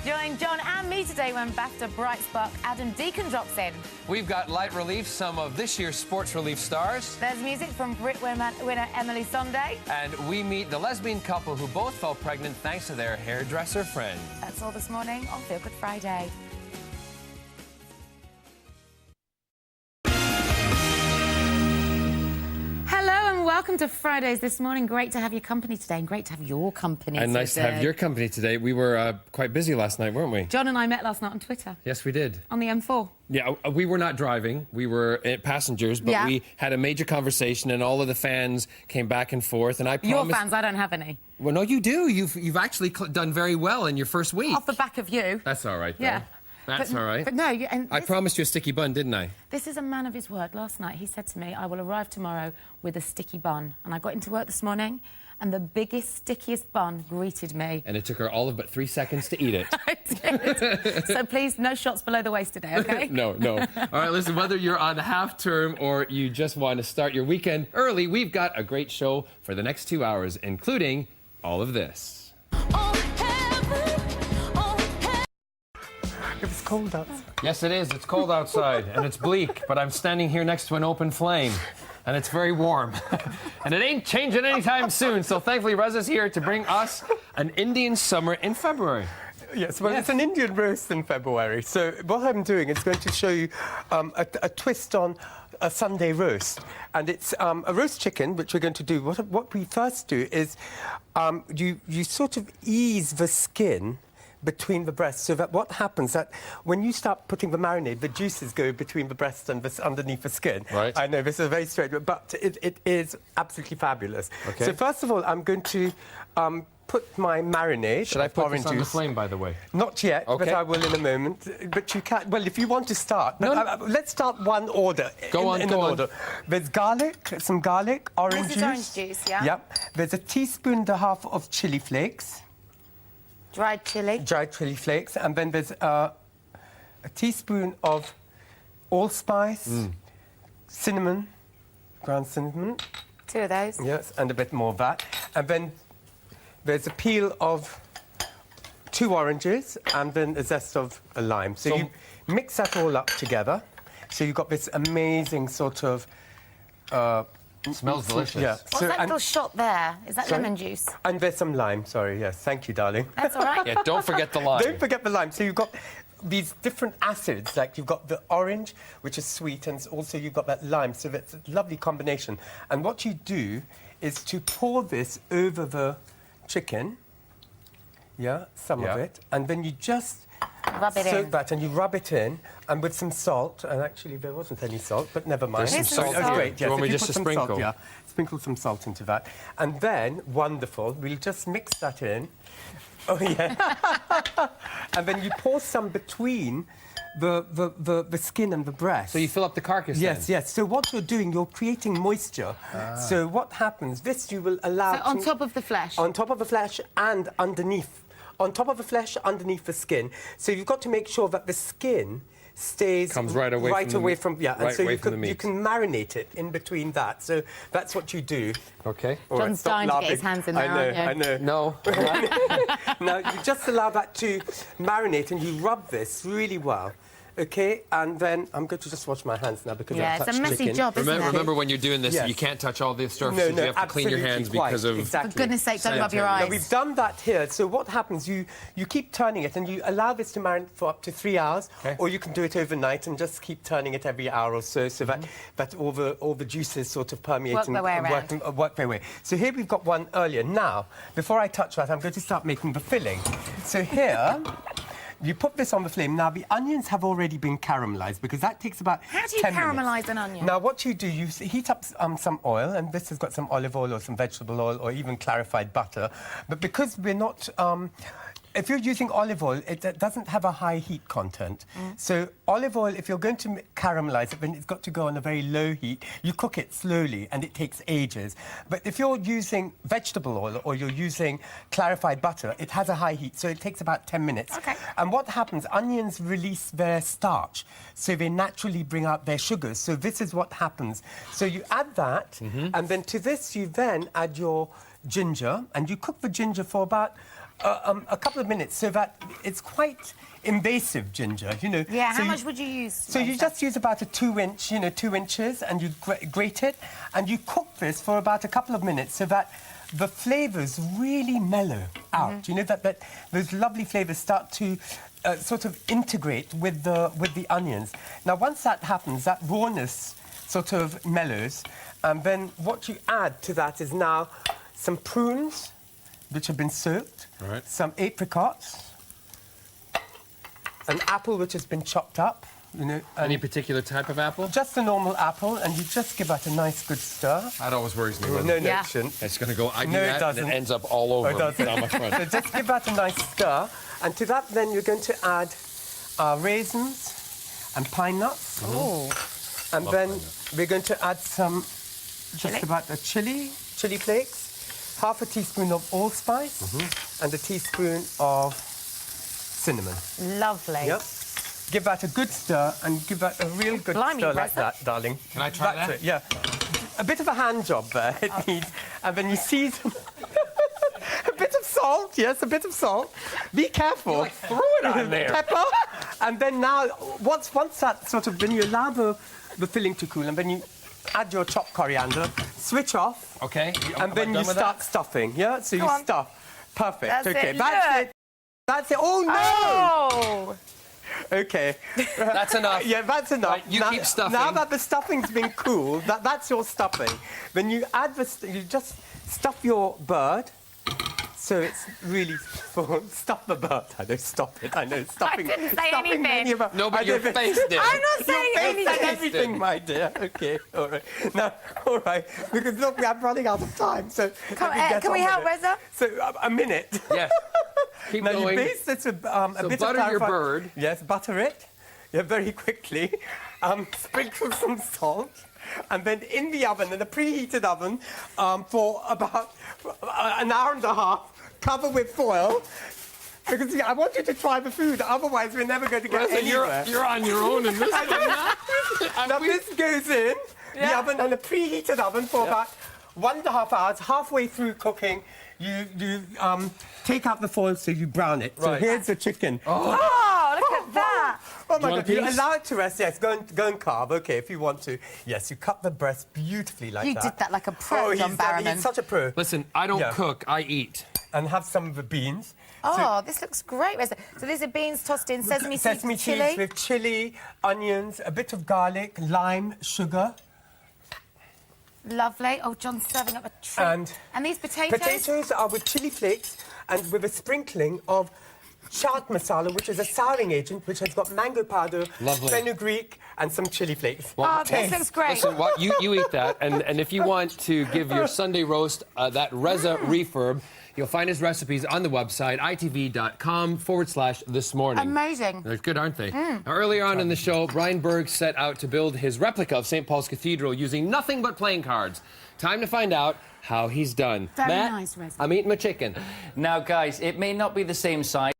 Join John and me today when BAFTA bright spark Adam Deacon drops in. We've got light relief, some of this year's Sports Relief stars. There's music from Brit winner Emily Sondé. And we meet the lesbian couple who both fell pregnant thanks to their hairdresser friend. That's all this morning on Feel Good Friday. Welcome to Fridays this morning. Great to have your company today and great to have your company And nice to have your company today. We were quite busy last night, weren't we? John and I met last night on Twitter. Yes, we did. On the M4. Yeah, we were not driving. We were passengers, but we had a major conversation and all of the fans came back and forth. And I promised... Your fans, I don't have any. Well, no, you do. You've actually done very well in your first week. Off the back of you. That's all right, though. Yeah. That's all right. But no, and I promised you a sticky bun, didn't I? This is a man of his word. Last night he said to me, I will arrive tomorrow with a sticky bun. And I got into work this morning and the biggest, stickiest bun greeted me. And it took her all of but 3 seconds to eat it. I did. So please, no shots below the waist today, OK? No. All right, listen, whether you're on half-term or you just want to start your weekend early, we've got a great show for the next 2 hours, including all of this. It's cold outside. Yes, it is. It's cold outside and it's bleak, but I'm standing here next to an open flame and it's very warm. And it ain't changing anytime soon, so thankfully Reza's here to bring us an Indian summer in February. Yes, well, it's an Indian roast in February. So what I'm doing is going to show you a twist on a Sunday roast. And it's a roast chicken, which we're going to do. What we first do is you sort of ease the skin between the breasts, so that what happens that when you start putting the marinade, the juices go between the breast and underneath the skin. Right. I know this is very strange, but it is absolutely fabulous. Okay. So first of all, I'm going to put my marinade. Should I put orange this on the juice. Flame, by the way? Not yet, Okay. but I will in a moment. But you can't. Well, if you want to start, but, let's start one order. Go on. Order. There's garlic, some garlic, orange This juice. is orange juice, yeah? Yep. There's a teaspoon and a half of chili flakes. Dried chilli. Dried chili flakes, and then there's a teaspoon of allspice, cinnamon, ground cinnamon. 2 of those. Yes, and a bit more of that. And then there's a peel of 2 oranges, and then a zest of a lime. So you mix that all up together. So you've got this amazing sort of... Smells delicious. Yeah. What's that little shot there? Is that lemon juice? And there's some lime, sorry, yes. Thank you, darling. That's all right. Yeah, don't forget the lime. Don't forget the lime. So you've got these different acids, like you've got the orange, which is sweet, and also you've got that lime, so that's a lovely combination. And what you do is to pour this over the chicken, some of it, and then you just Rub it soak in. that and you rub it in, and with some salt, and actually there wasn't any salt, but never mind. There's some salt Oh, here. great, Do you yes. want me If just put to some sprinkle? Salt, sprinkle some salt into that. And then, wonderful, we'll just mix that in. Oh, yeah. And then you pour some between the skin and the breast. So you fill up the carcass Yes, then? yes. So what you're doing, you're creating moisture. So what happens, this you will allow... So on top of the flesh? On top of the flesh and underneath. On top of the flesh, underneath the skin. So you've got to make sure that the skin stays... Comes right away from the and so away from the meat. you can marinate it in between that. So that's what you do. Okay. All right, John's stop dying to get laughing. his hands in there, aren't you? I know. No. Now, you just allow that to marinate and you rub this really well. OK? And then I'm going to just wash my hands now because I've it's touched a messy chicken. job, isn't it? Remember when you're doing this, Yes. you can't touch all the surfaces. No, you have to clean your hands absolutely, quite, because of... exactly. For goodness sake, don't rub your Sanitary. eyes. Now, we've done that here. So what happens, you keep turning it and you allow this to marinate for up to 3 hours, or you can do it overnight and just keep turning it every hour or so, so that all the juices sort of permeate Work their way around. work their way. So here we've got one earlier. Now, before I touch that, I'm going to start making the filling. So here... You put this on the flame. Now, the onions have already been caramelised because that takes about 10 minutes. How do you caramelise an onion? Now, what you do, you heat up some oil, and this has got some olive oil or some vegetable oil or even clarified butter. But because we're not... if you're using olive oil, it doesn't have a high heat content. So olive oil, if you're going to caramelise it, then it's got to go on a very low heat. You cook it slowly, and it takes ages. But if you're using vegetable oil or you're using clarified butter, it has a high heat, so it takes about 10 minutes. Okay. And what happens, onions release their starch, so they naturally bring out their sugars. So this is what happens. So you add that, and then to this you then add your ginger, and you cook the ginger for about a couple of minutes so that it's quite invasive ginger, you know. Yeah, So how much would you use? So you Reza? just use about a 2-inch, 2 inches, and you grate it, and you cook this for about a couple of minutes so that the flavours really mellow out. You know, that those lovely flavours start to sort of integrate with the onions. Now, once that happens, that rawness sort of mellows, and then what you add to that is now some prunes, which have been soaked, All right. some apricots, an apple which has been chopped up, and Any particular type of apple? just a normal apple, and you just give that a nice good stir. That always worries me. No, When no, Yeah. it shouldn't. it's going to go. I do No, it that, and doesn't. it ends up all over. Oh, it doesn't. on my front. So just give that a nice stir, and to that then you're going to add raisins and pine nuts, Oh, and then we're going to add some, Chili. just about a chili flakes, half a teaspoon of allspice, and a teaspoon of cinnamon. lovely. Yep. Give that a good stir and give that a real good Blimey, stir like Reza. that, darling. Can I try That's that? it, yeah. A bit of a hand job there, it needs. And then you season. A bit of salt, yes, a bit of salt. Be careful. Throw it on there. Pepper. And then now, once that sort of, then you allow the filling to cool, and then you add your chopped coriander, switch off, Okay. and then you start stuffing, yeah? So you Go on. stuff. Perfect, That's okay. it, That's look. it. That's it. Oh, no! Oh, Okay. That's enough. Yeah, that's enough. Right, you keep stuffing. Now that the stuffing's been cooled, that's your stuffing. Then you add you just stuff your bird, so it's really full. Stuff the bird. I know, stop it. I know, stuffing. didn't say stuffing anything. many of our- No, but I your did- face did. I'm not saying Your face said anything. everything, my dear. Okay, all right. Now, all right, because look, I'm running out of time, so Come- let me get can we on with help, it. Reza? So a minute. Yes. Keep Now going. you baste this with a So bit butter of your clarified- bird. Yes, butter it. Yeah, very quickly. Sprinkle some salt, and then in the oven, in a preheated oven, for about an hour and a half. Cover with foil. Because I want you to try the food, otherwise we're never going to get Reza, anywhere. you're on your own in this. Now this goes in the oven, and a preheated oven for about 1.5 hours. Halfway through cooking, you take out the foil so you brown it. So Right. here's the chicken. oh, look at that. Oh my want God! a You piece? allow it to rest. Yes, go and carve. Okay, if you want to. Yes, you cut the breast beautifully like You that. did that like a pro, Oh, John Barrowman. he's such a pro. Listen, I don't Yeah. cook. I eat. And have some of the beans. Oh, this looks great, Reza. So these are beans tossed in, sesame seeds, Sesame chili. seeds with chili, onions, a bit of garlic, lime, sugar, Lovely. Oh, John's serving up a treat. And these potatoes? Potatoes are with chili flakes and with a sprinkling of chaat masala, which is a souring agent, which has got mango powder, Lovely. fenugreek, and some chili flakes. Oh, this Taste. looks great. Listen, what you eat that, and if you want to give your Sunday roast that Reza refurb, you'll find his recipes on the website itv.com/this morning. Amazing. They're good, aren't they? Now, earlier on in the show, Brian Berg set out to build his replica of St. Paul's Cathedral using nothing but playing cards. Time to find out how he's done. Very Matt, nice, Reza. I'm eating my chicken. Now, guys, it may not be the same size.